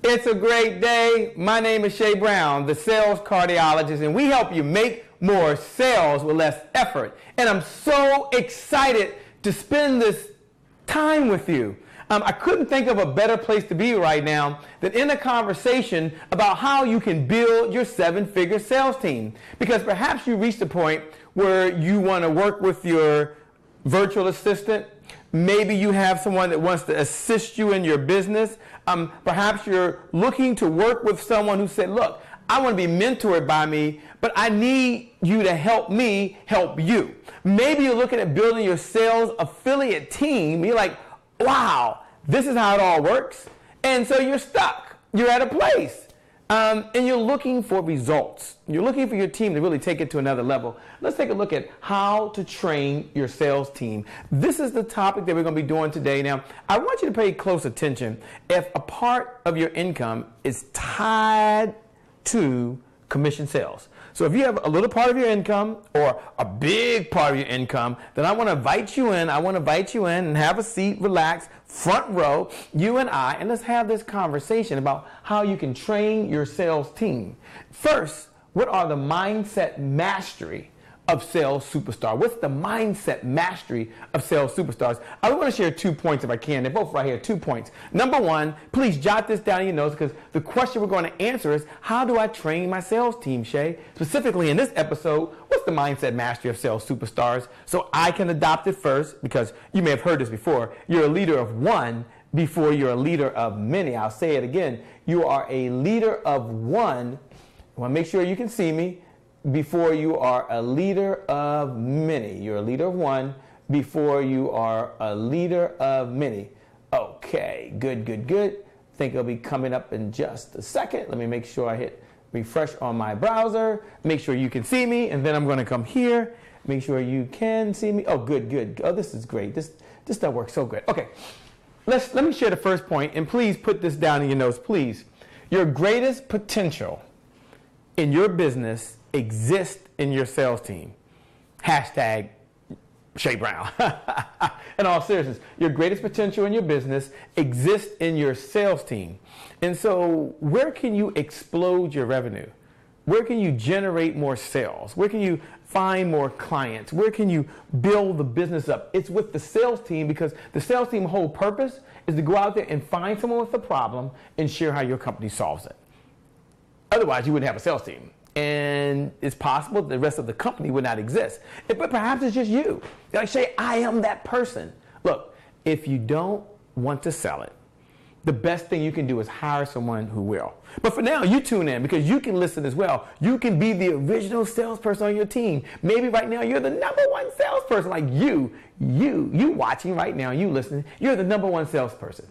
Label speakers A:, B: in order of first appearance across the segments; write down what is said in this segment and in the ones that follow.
A: It's a great day. My name is Shay Brown, the sales cardiologist, and we help you make more sales with less effort. And I'm so excited to spend this time with you. I couldn't think of a better place to be right now than in a conversation about how you can build your seven-figure sales team. Because perhaps you reached a point where you want to work with your virtual assistant. Maybe you have someone that wants to assist you in your business. Perhaps you're looking to work with someone who said, look, I want to be mentored by me, but I need you to help me help you. Maybe you're looking at building your sales affiliate team. You're like, wow, this is how it all works. And so you're stuck. You're at a place. And you're looking for results. You're looking for your team to really take it to another level. Let's take a look at how to train your sales team. This is the topic that we're going to be doing today. Now, I want you to pay close attention. If a part of your income is tied to commission sales. So if you have a little part of your income or a big part of your income, then I want to invite you in. I want to invite you in and have a seat, relax, front row, you and I, and let's have this conversation about how you can train your sales team. First, what are the mindset mastery of sales superstar? What's the mindset mastery of sales superstars? I want to share 2 points if I can. They're both right here, 2 points. Number one, please jot this down in your notes because the question we're going to answer is, how do I train my sales team, Shay? Specifically in this episode, what's the mindset mastery of sales superstars? So I can adopt it first because you may have heard this before. You're a leader of one before you're a leader of many. I'll say it again. You are a leader of one. I want to make sure you can see me. Before you are a leader of many. You're a leader of one before you are a leader of many. Okay, good. I think it'll be coming up in just a second. Let me make sure I hit refresh on my browser. Make sure you can see me, and then I'm going to come here. Make sure you can see me. Oh, good. Oh, this is great. This stuff works so good. Okay, let me share the first point, and please put this down in your notes, please. Your greatest potential in your business exist in your sales team. Hashtag Shay Brown. In all seriousness, your greatest potential in your business exists in your sales team. And so where can you explode your revenue? Where can you generate more sales? Where can you find more clients? Where can you build the business up? It's with the sales team, because the sales team's whole purpose is to go out there and find someone with a problem and share how your company solves it. Otherwise, you wouldn't have a sales team. And it's possible the rest of the company would not exist. But perhaps it's just you. You're like, Shay, I am that person. Look, if you don't want to sell it, the best thing you can do is hire someone who will. But for now, you tune in because you can listen as well. You can be the original salesperson on your team. Maybe right now you're the number one salesperson. Like you watching right now, you listening, you're the number one salesperson.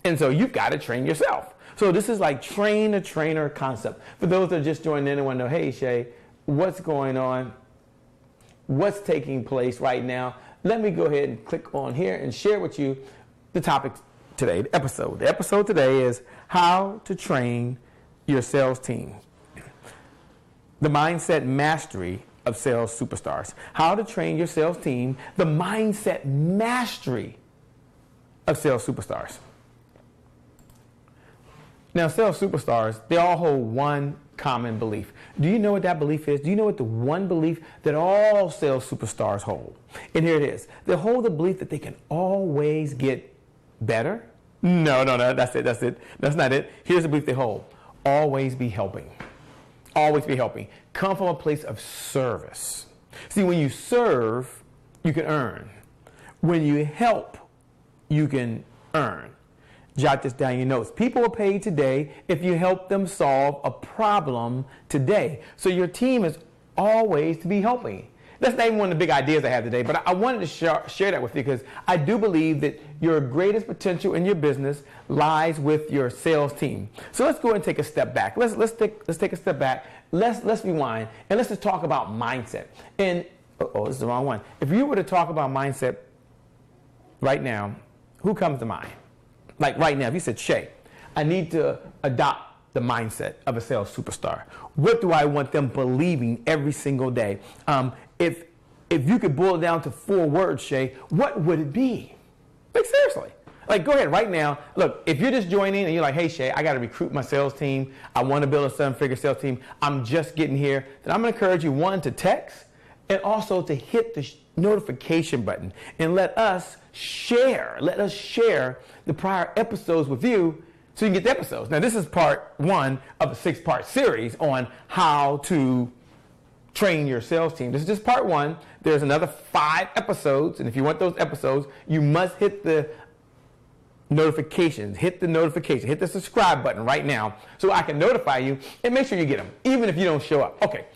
A: And so you've got to train yourself. So this is like train a trainer concept. For those that are just joining in and want to know, hey, Shay, what's going on? What's taking place right now? Let me go ahead and click on here and share with you the topic today, the episode. The episode today is how to train your sales team. The mindset mastery of sales superstars. How to train your sales team. The mindset mastery of sales superstars. Now, sales superstars, they all hold one common belief. Do you know what that belief is? Do you know what the one belief that all sales superstars hold? And here it is. They hold the belief that they can always get better. No, that's it. That's not it. Here's the belief they hold. Always be helping. Always be helping. Come from a place of service. See, when you serve, you can earn. When you help, you can earn. Jot this down in your notes. People are paid today if you help them solve a problem today. So your team is always to be helping. That's not even one of the big ideas I have today, but I wanted to share that with you because I do believe that your greatest potential in your business lies with your sales team. So let's go and take a step back. Let's take a step back. Let's rewind and let's just talk about mindset. And this is the wrong one. If you were to talk about mindset right now, who comes to mind? Like right now, if you said, Shay, I need to adopt the mindset of a sales superstar. What do I want them believing every single day? If you could boil it down to 4 words, Shay, what would it be? Like seriously. Like, go ahead right now. Look, if you're just joining and you're like, hey, Shay, I got to recruit my sales team. I want to build a seven-figure sales team. I'm just getting here. Then I'm going to encourage you, one, to text and also to hit the notification button and let us share the prior episodes with you so you can get the episodes. Now, this is part 1 of a 6-part series on how to train your sales team. This is just part 1. There's another 5 episodes, and if you want those episodes, you must hit the notifications, hit the subscribe button right now so I can notify you and make sure you get them, even if you don't show up. Okay,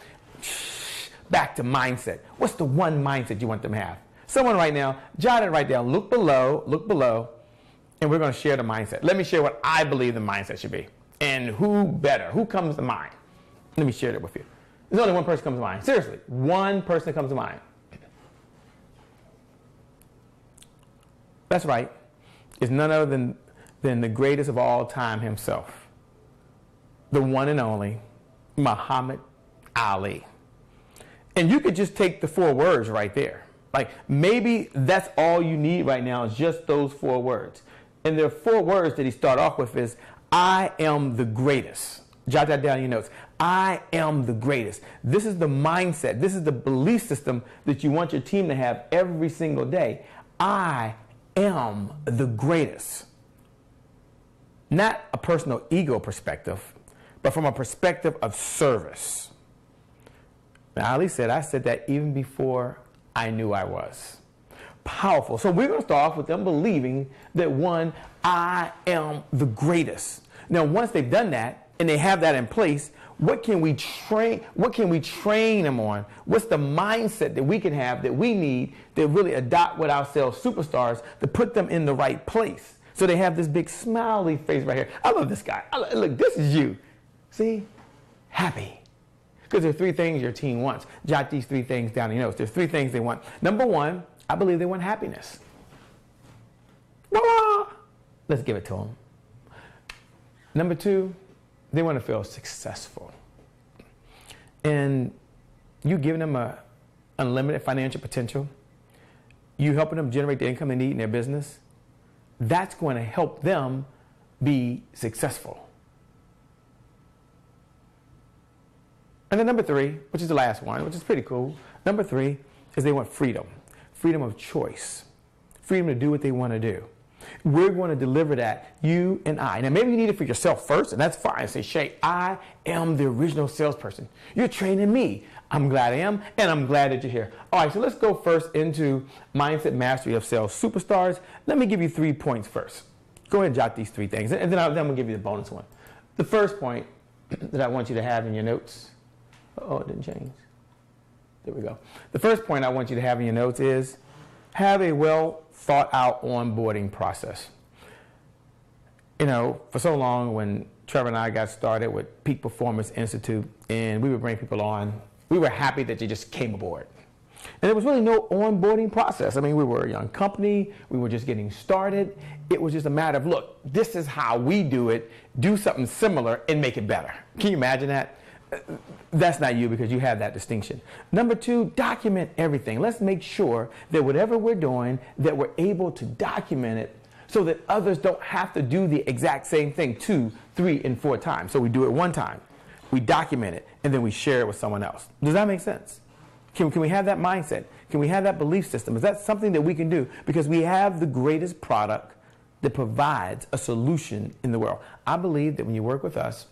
A: back to mindset. What's the one mindset you want them to have? Someone right now, jot it right down. Look below, and we're going to share the mindset. Let me share what I believe the mindset should be. And who comes to mind? Let me share that with you. There's only one person comes to mind. Seriously, one person comes to mind. That's right. It's none other than the greatest of all time himself. The one and only Muhammad Ali. And you could just take the 4 words right there. Like, maybe that's all you need right now is just those 4 words. And there are 4 words that he started off with is, I am the greatest. Jot that down in your notes. I am the greatest. This is the mindset. This is the belief system that you want your team to have every single day. I am the greatest. Not a personal ego perspective, but from a perspective of service. Now, Ali said, I said that even before I knew I was. Powerful. So we're going to start off with them believing that, one, I am the greatest. Now, once they've done that and they have that in place, what can we train them on? What's the mindset that we can have that we need to really adopt with our sales superstars to put them in the right place? So they have this big smiley face right here. I love this guy. Look, this is you. See? Happy. Because there are 3 things your team wants. Jot these 3 things down in your notes. There's 3 things they want. Number 1, I believe they want happiness. Voila! Let's give it to them. Number 2, they want to feel successful. And you giving them a unlimited financial potential, you helping them generate the income they need in their business, that's going to help them be successful. And then number 3, which is the last one, which is pretty cool. Number 3 is they want freedom. Freedom of choice. Freedom to do what they want to do. We're going to deliver that, you and I. Now, maybe you need it for yourself first, and that's fine. Say, Shay, I am the original salesperson. You're training me. I'm glad I am, and I'm glad that you're here. All right, so let's go first into Mindset Mastery of Sales Superstars. Let me give you 3 points first. Go ahead and jot these 3 things, and then I'm going to give you the bonus one. The first point that I want you to have in your notes. Oh, it didn't change. There we go. The first point I want you to have in your notes is have a well thought out onboarding process. You know, for so long when Trevor and I got started with Peak Performance Institute and we would bring people on, we were happy that they just came aboard. And there was really no onboarding process. I mean, we were a young company. We were just getting started. It was just a matter of, look, this is how we do it. Do something similar and make it better. Can you imagine that? That's not you because you have that distinction. Number 2, document everything. Let's make sure that whatever we're doing, that we're able to document it so that others don't have to do the exact same thing 2, 3, and 4 times. So we do it one time, we document it, and then we share it with someone else. Does that make sense? Can we have that mindset? Can we have that belief system? Is that something that we can do? Because we have the greatest product that provides a solution in the world. I believe that when you work with us,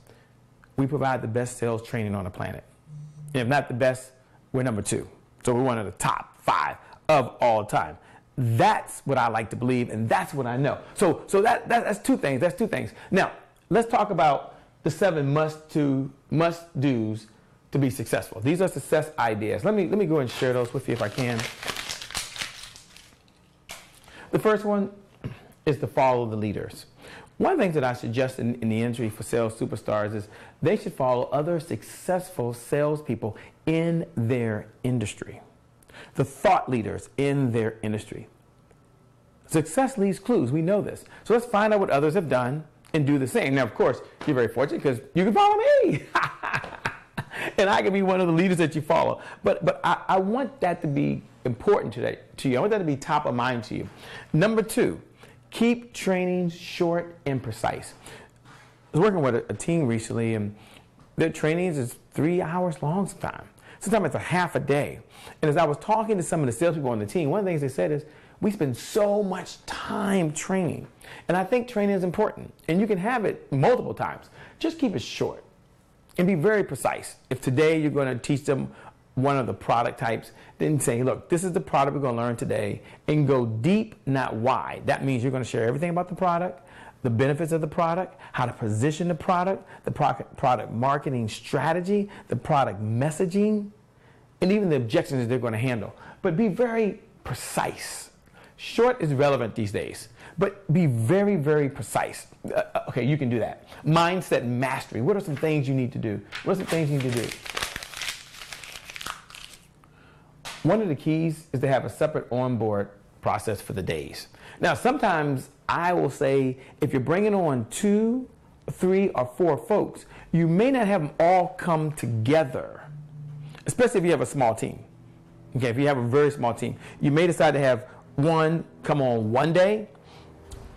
A: we provide the best sales training on the planet. And if not the best, we're number 2. So we're one of the top 5 of all time. That's what I like to believe, and that's what I know. So that's 2 things. That's 2 things. Now, let's talk about the 7 must-dos to be successful. These are success ideas. Let me go and share those with you if I can. The first one is to follow the leaders. One of the things that I suggest in the industry for sales superstars is they should follow other successful salespeople in their industry, the thought leaders in their industry. Success leaves clues. We know this. So let's find out what others have done and do the same. Now, of course, you're very fortunate because you can follow me. And I can be one of the leaders that you follow. But I want that to be important to you. I want that to be top of mind to you. Number 2 Keep training short and precise. I was working with a team recently, and their trainings is 3 hours long sometimes. Sometimes it's a half a day. And as I was talking to some of the salespeople on the team, one of the things they said is, we spend so much time training. And I think training is important. And you can have it multiple times. Just keep it short and be very precise. If today you're going to teach them one of the product types, then say, look, this is the product we're going to learn today, and go deep, not wide. That means you're going to share everything about the product, the benefits of the product, how to position the product marketing strategy, the product messaging, and even the objections that they're going to handle. But be very precise. Short is relevant these days, but be very, very precise. Okay, you can do that. Mindset mastery. What are some things you need to do? What are some things you need to do? One of the keys is to have a separate onboard process for the days. Now, sometimes I will say, if you're bringing on 2, 3, or 4 folks, you may not have them all come together, especially if you have a small team. Okay, if you have a very small team, you may decide to have one come on one day,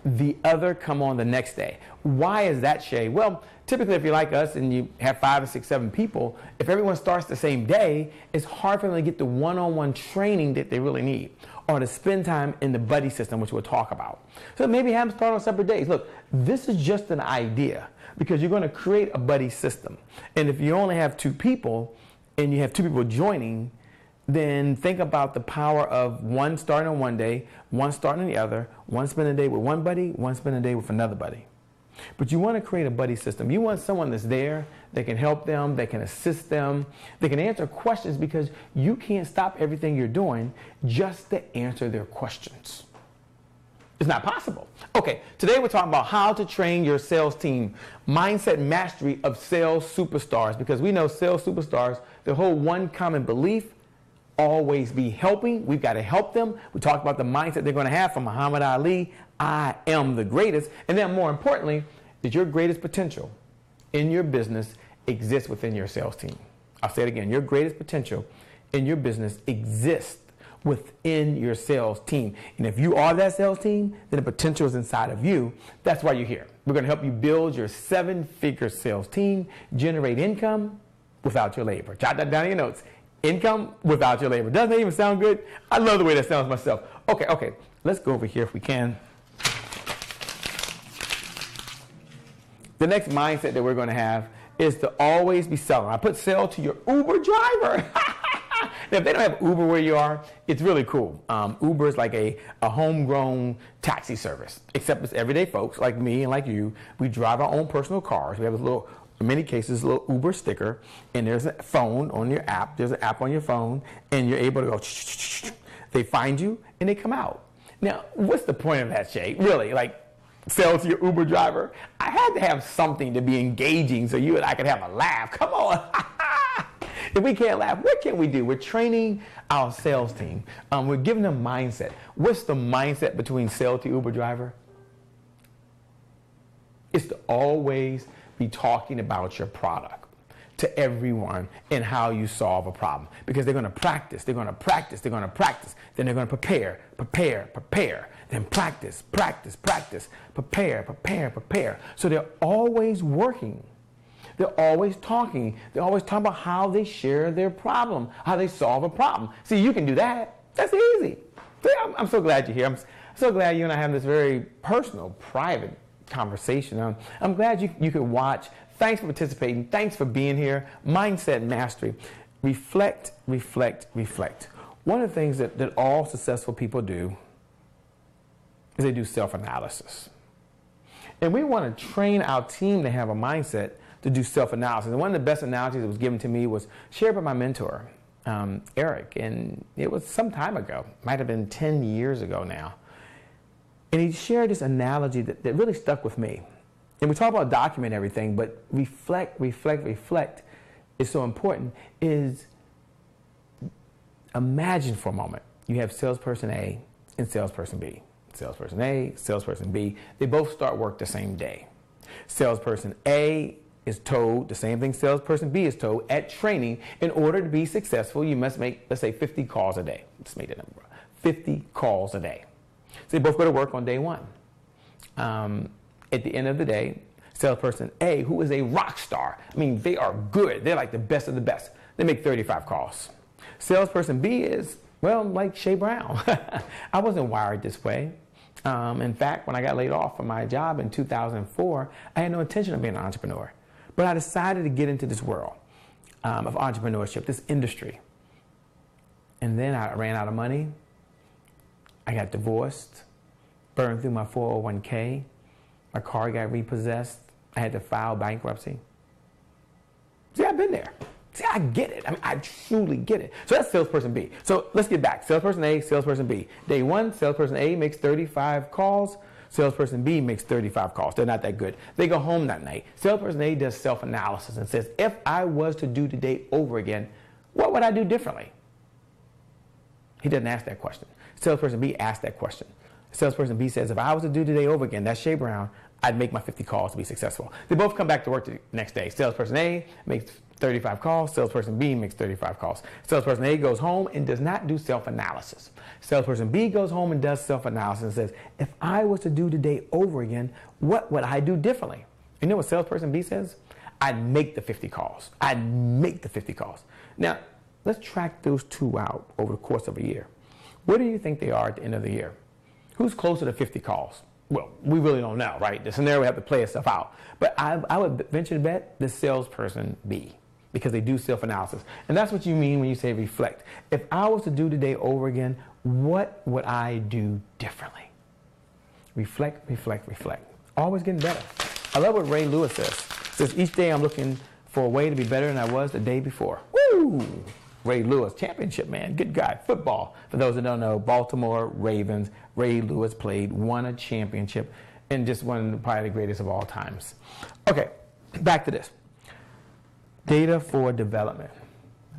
A: the other come on the next day. Why is that, Shay? Well, typically if you're like us and you have 5 or 6, 7 people, if everyone starts the same day, it's hard for them to get the one-on-one training that they really need, or to spend time in the buddy system, which we'll talk about. So maybe have them start on separate days. Look, this is just an idea, because you're going to create a buddy system. And if you only have 2 people and you have 2 people joining, then think about the power of one starting on one day, one starting on the other, one spending a day with one buddy, one spending a day with another buddy. But you want to create a buddy system. You want someone that's there, that can help them, that can assist them, that can answer questions, because you can't stop everything you're doing just to answer their questions. It's not possible. Okay, today we're talking about how to train your sales team, mindset mastery of sales superstars, because we know sales superstars, they hold one common belief: always be helping. We've got to help them. We talked about the mindset they're going to have from Muhammad Ali: I am the greatest. And then more importantly, that your greatest potential in your business exists within your sales team. I'll say it again. Your greatest potential in your business exists within your sales team. And if you are that sales team, then the potential is inside of you. That's why you're here. We're going to help you build your 7-figure sales team, generate income without your labor. Jot that down in your notes. Income without your labor. Doesn't that even sound good? I love the way that sounds myself. Okay. Let's go over here if we can. The next mindset that we're going to have is to always be selling. I put sell to your Uber driver. Now, if they don't have Uber where you are, it's really cool. Uber is like a homegrown taxi service, except it's everyday folks like me and like you. We drive our own personal cars. We have a little, in many cases, a little Uber sticker, and there's a phone on your app. There's an app on your phone, and you're able to go, they find you, and they come out. Now, what's the point of that, Shay? Really, like, sell to your Uber driver? I had to have something to be engaging so you and I could have a laugh. Come on. If we can't laugh, what can we do? We're training our sales team. We're giving them mindset. What's the mindset between sell to Uber driver? It's to always be talking about your product to everyone and how you solve a problem, because they're going to practice, they're going to practice, they're going to practice, then they're going to prepare, then practice, prepare. So they're always working. They're always talking. They're always talking about how they share their problem, how they solve a problem. See, you can do that. That's easy. I'm so glad you're here. I'm so glad you and I have this very personal, private conversation. I'm glad you could watch. Thanks for participating. Thanks for being here. Mindset mastery. Reflect. One of the things that all successful people do is they do self-analysis. And we want to train our team to have a mindset to do self-analysis. And one of the best analogies that was given to me was shared by my mentor, Eric. And it was some time ago. Might have been 10 years ago now. And he shared this analogy that really stuck with me. And we talk about document everything, but reflect is so important. Is imagine for a moment you have salesperson A and salesperson B. Salesperson A, salesperson B, they both start work the same day. Salesperson A is told the same thing salesperson B is told at training. In order to be successful, you must make, let's say, 50 calls a day. Let's make that number. 50 calls a day. So they both go to work on day one. At the end of the day, salesperson A, who is a rock star, I mean, they are good. They're like the best of the best. They make 35 calls. Salesperson B is, well, like Shay Brown. I wasn't wired this way. In fact, when I got laid off from my job in 2004, I had no intention of being an entrepreneur. But I decided to get into this world of entrepreneurship, this industry. And then I ran out of money. I got divorced, burned through my 401k. My car got repossessed. I had to file bankruptcy. See, I've been there. See, I get it. I mean, I truly get it. So that's salesperson B. So let's get back. Salesperson A, salesperson B. Day one, salesperson A makes 35 calls. Salesperson B makes 35 calls. They're not that good. They go home that night. Salesperson A does self-analysis and says, if I was to do the day over again, what would I do differently? He doesn't ask that question. Salesperson B asks that question. Salesperson B says, if I was to do the day over again, that's Shay Brown, I'd make my 50 calls to be successful. They both come back to work the next day. Salesperson A makes 35 calls. Salesperson B makes 35 calls. Salesperson A goes home and does not do self-analysis. Salesperson B goes home and does self-analysis and says, if I was to do the day over again, what would I do differently? You know what salesperson B says? I'd make the 50 calls. I'd make the 50 calls. Now, let's track those two out over the course of a year. Where do you think they are at the end of the year? Who's closer to 50 calls? Well, we really don't know, right? The scenario, we have to play itself out. But I would venture to bet the salesperson B, because they do self-analysis. And that's what you mean when you say reflect. If I was to do the day over again, what would I do differently? Reflect, reflect, reflect. Always getting better. I love what Ray Lewis says. He says, each day I'm looking for a way to be better than I was the day before. Woo! Ray Lewis, championship man, good guy. Football, for those that don't know, Baltimore Ravens. Ray Lewis won a championship, and just one of probably the greatest of all times. Okay, back to this. Data for development.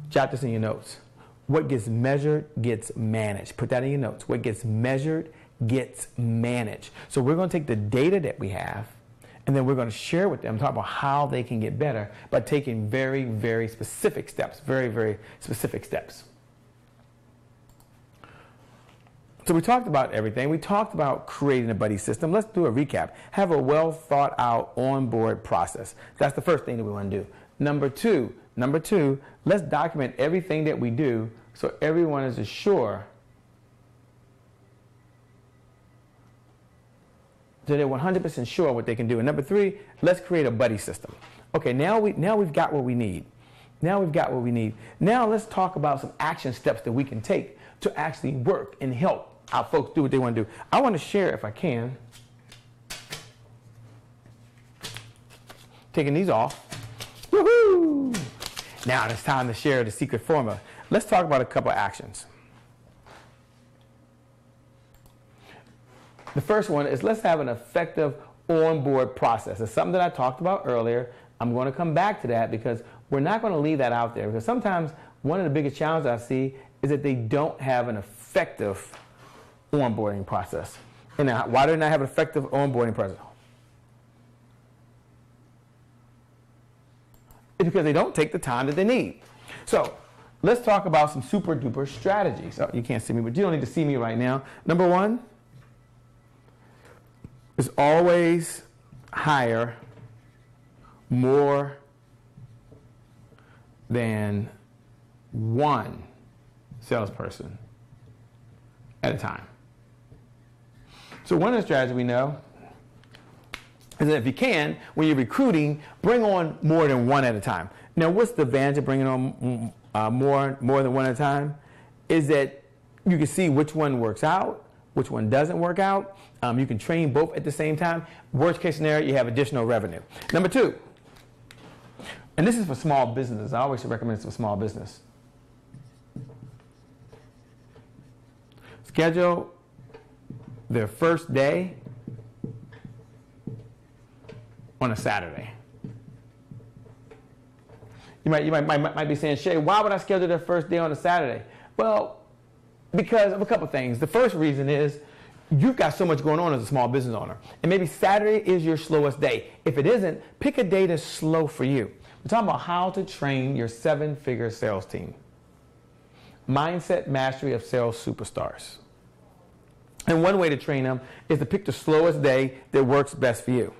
A: Jot this in your notes. What gets measured gets managed. Put that in your notes. What gets measured gets managed. So we're going to take the data that we have, and then we're going to share with them, talk about how they can get better by taking very, very specific steps. Very, very specific steps. So we talked about everything. We talked about creating a buddy system. Let's do a recap. Have a well thought out onboard process. That's the first thing that we want to do. Number two, let's document everything that we do so everyone is assured so they're 100% sure what they can do. And number three, let's create a buddy system. Okay, now we've got what we need. Now let's talk about some action steps that we can take to actually work and help our folks do what they want to do. I want to share, if I can, taking these off. Woohoo! Now it's time to share the secret formula. Let's talk about a couple of actions. The first one is let's have an effective onboard process. It's something that I talked about earlier. I'm going to come back to that because we're not going to leave that out there, because sometimes one of the biggest challenges I see is that they don't have an effective onboarding process. And now, why do they not have an effective onboarding process? It's because they don't take the time that they need. So let's talk about some super duper strategies. So you can't see me, but you don't need to see me right now. Number one is always hire more than one salesperson at a time. So one of the strategies we know is that if you can, when you're recruiting, bring on more than one at a time. Now, what's the advantage of bringing on more than one at a time? Is that you can see which one works out, which one doesn't work out. You can train both at the same time. Worst case scenario, you have additional revenue. Number two, and this is for small businesses. I always recommend this for small business. Schedule their first day on a Saturday. You might be saying, Shay, why would I schedule their first day on a Saturday? Well, because of a couple things. The first reason is you've got so much going on as a small business owner. And maybe Saturday is your slowest day. If it isn't, pick a day that's slow for you. We're talking about how to train your 7-figure sales team. Mindset mastery of sales superstars. And one way to train them is to pick the slowest day that works best for you.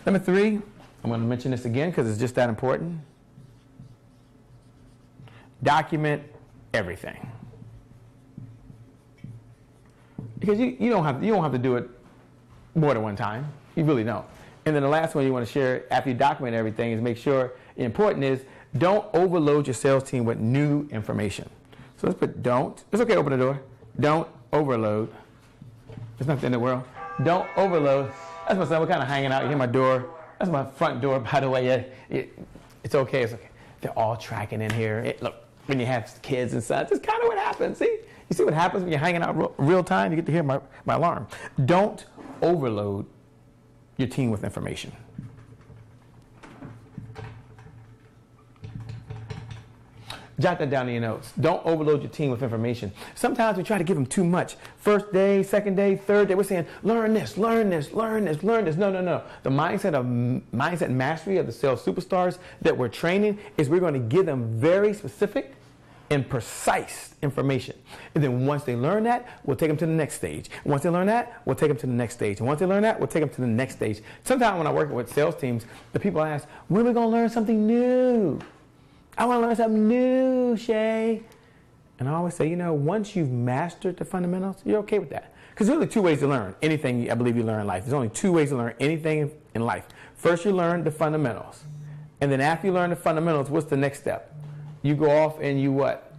A: Number 3, I'm going to mention this again because it's just that important. Document everything. Because you don't have to do it more than one time. You really don't. And then the last one you want to share after you document everything is make sure, important is, don't overload your sales team with new information. So let's put don't. It's okay, open the door. Don't overload. There's nothing in the world. Don't overload. That's my son. We're kind of hanging out. You hear my door. That's my front door, by the way. It's okay. It's okay. They're all tracking in here. Look, when you have kids and such, it's kind of what happens. See? You see what happens when you're hanging out real time? You get to hear my alarm. Don't overload your team with information. Jot that down in your notes. Don't overload your team with information. Sometimes we try to give them too much. First day, second day, third day, we're saying, learn this, learn this, learn this, learn this. No. The mindset mastery of the sales superstars that we're training is we're going to give them very specific and precise information. And then once they learn that, we'll take them to the next stage. Once they learn that, we'll take them to the next stage. And once they learn that, we'll take them to the next stage. Sometimes when I work with sales teams, the people ask, when are we going to learn something new? I want to learn something new, Shay. And I always say, once you've mastered the fundamentals, you're okay with that. Because there's only 2 ways to learn anything I believe you learn in life. There's only 2 ways to learn anything in life. First, you learn the fundamentals. And then after you learn the fundamentals, what's the next step? You go off and you what?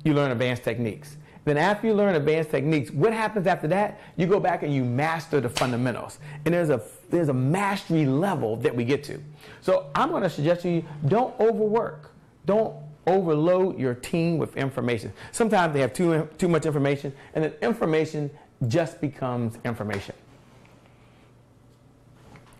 A: You learn advanced techniques. Then after you learn advanced techniques, what happens after that? You go back and you master the fundamentals. And there's a mastery level that we get to. So I'm going to suggest to you, don't overwork. Don't overload your team with information. Sometimes they have too much information, and then information just becomes information.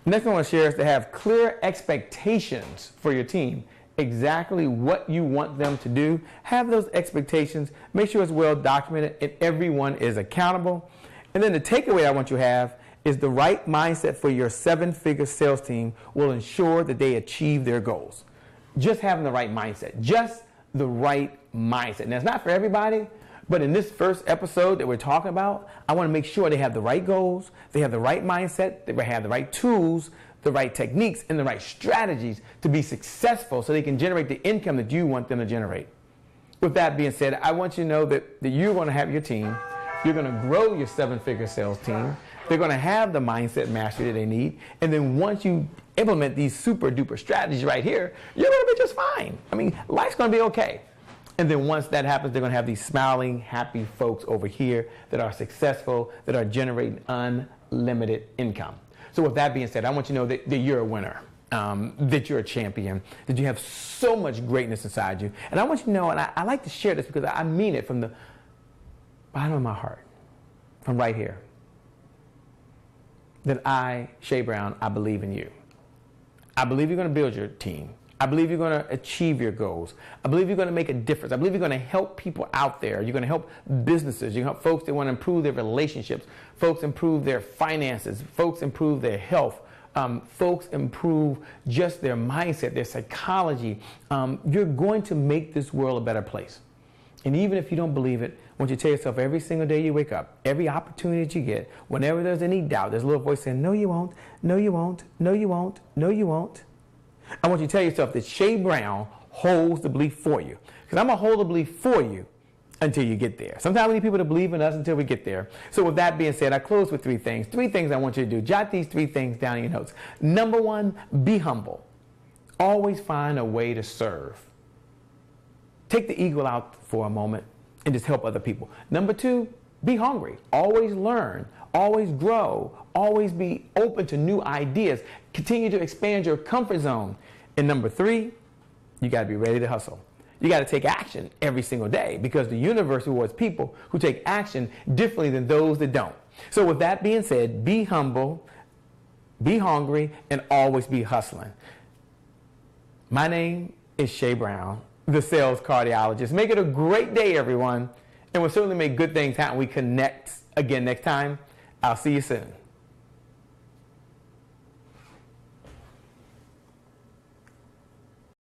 A: Next thing I want to share is to have clear expectations for your team. Exactly what you want them to do. Have those expectations. Make sure it's well documented and everyone is accountable. And then the takeaway I want you to have is the right mindset for your 7-figure sales team will ensure that they achieve their goals. Just having the right mindset. Just the right mindset. Now, it's not for everybody, but in this first episode that we're talking about, I want to make sure they have the right goals, they have the right mindset, they have the right tools, the right techniques, and the right strategies to be successful so they can generate the income that you want them to generate. With that being said, I want you to know that you're going to have your team. You're going to grow your 7-figure sales team. They're going to have the mindset mastery that they need. And then once you implement these super duper strategies right here, you're going to be just fine. I mean, life's going to be okay. And then once that happens, they're going to have these smiling, happy folks over here that are successful, that are generating unlimited income. So with that being said, I want you to know that you're a winner, that you're a champion, that you have so much greatness inside you. And I want you to know, and I like to share this because I mean it from the bottom of my heart, from right here, that I, Shay Brown, I believe in you. I believe you're going to build your team. I believe you're going to achieve your goals. I believe you're going to make a difference. I believe you're going to help people out there. You're going to help businesses. You're going to help folks that want to improve their relationships. Folks improve their finances. Folks improve their health. Folks improve just their mindset, their psychology. You're going to make this world a better place. And even if you don't believe it, I want you to tell yourself every single day you wake up, every opportunity that you get, whenever there's any doubt, there's a little voice saying, no, you won't, no, you won't, no, you won't, no, you won't. I want you to tell yourself that Shay Brown holds the belief for you. Because I'm going to hold the belief for you until you get there. Sometimes we need people to believe in us until we get there. So with that being said, I close with 3 things. 3 things I want you to do. Jot these 3 things down in your notes. Number 1, be humble. Always find a way to serve. Take the ego out for a moment and just help other people. Number 2, be hungry. Always learn. Always grow. Always be open to new ideas. Continue to expand your comfort zone. And number 3, you got to be ready to hustle. You got to take action every single day because the universe rewards people who take action differently than those that don't. So with that being said, be humble, be hungry, and always be hustling. My name is Shay Brown, the sales cardiologist. Make it a great day, everyone. And we'll certainly make good things happen. We connect again next time. I'll see you soon.